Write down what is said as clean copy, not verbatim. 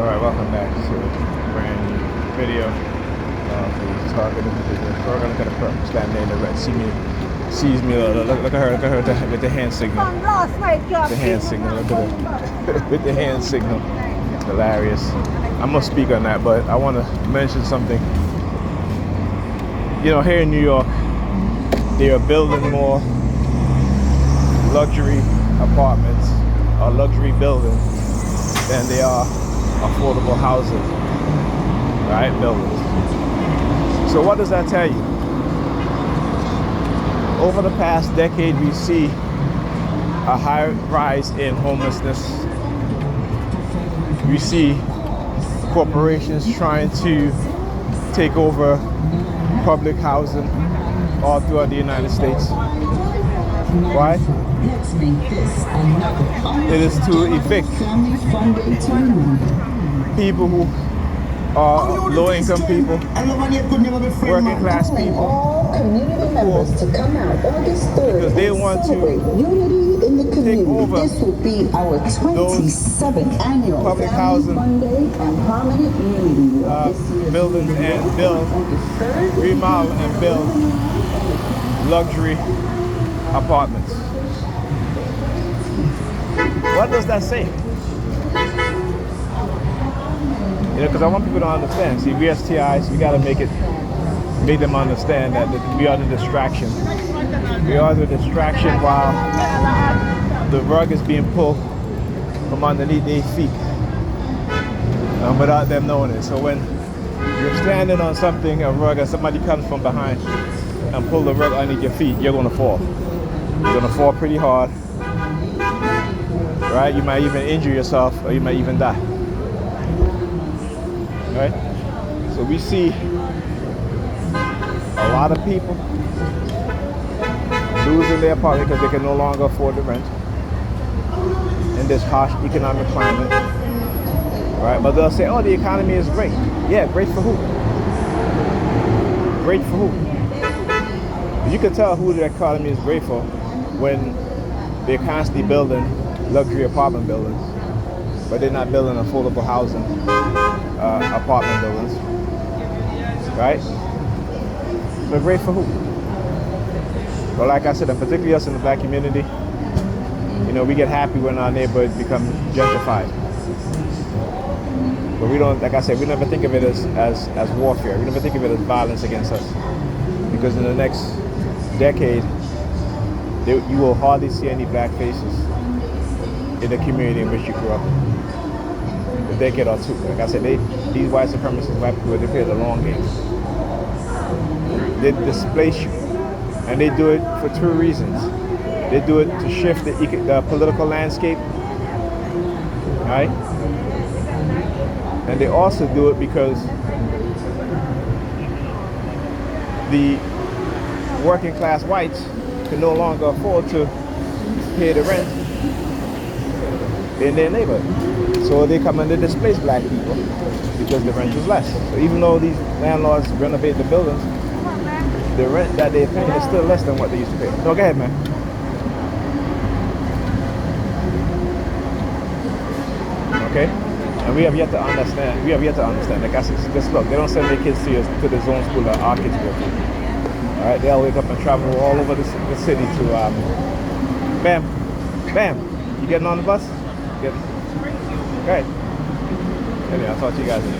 Alright, welcome back to a brand new video. We're talking we're gonna get a person standing there in the red, sees me, look at her with the hand signal. The hand signal, look at her. With the hand signal. Hilarious. I'm gonna speak on that, but I wanna mention something. You know, here in New York, they are building more luxury apartments or luxury buildings than they are affordable housing, right? Buildings. So what does that tell you? Over the past decade, we see a high rise in homelessness. We see corporations trying to take over public housing all throughout the United States. Why? It is to evict people who are low-income people, working class people, poor, because they want to take over those public housing buildings and remodel and build luxury apartments. What does that say? You know, because I want people to understand. See, we as TIs, we gotta make them understand that we are the distraction. We are the distraction while the rug is being pulled from underneath their feet without them knowing it. So when you're standing on something, a rug, and somebody comes from behind and pull the rug underneath your feet, you're gonna fall. You're gonna fall pretty hard, right? You might even injure yourself, or you might even die, right? So we see a lot of people losing their apartment because they can no longer afford the rent in this harsh economic climate, right? But they'll say, oh, the economy is great. Yeah, great for who? Great for who? You can tell who the economy is great for when they're constantly building luxury apartment buildings, but they're not building affordable housing apartment buildings, right? So great for who? Well, like I said, and particularly us in the black community, you know, we get happy when our neighborhood becomes gentrified. But we don't, like I said, we never think of it as warfare. We never think of it as violence against us. Because in the next decade, you will hardly see any black faces in the community in which you grew up. A decade or two. Like I said, these white supremacists, white people, they play the long game. They displace you. And they do it for two reasons. They do it to shift the political landscape, right? And they also do it because the working class whites can no longer afford to pay the rent in their neighborhood. So they come and they displace black people because the rent is less. So even though these landlords renovate the buildings, the rent that they're paying is still less than what they used to pay. No, go ahead, man. Okay? And we have yet to understand. Like I said, just look, they don't send their kids to the zone school that our kids go to. Alright, they'll wake up and travel all over the city to, bam, you getting on the bus? Good. Okay. Anyway, I'll talk to you guys later.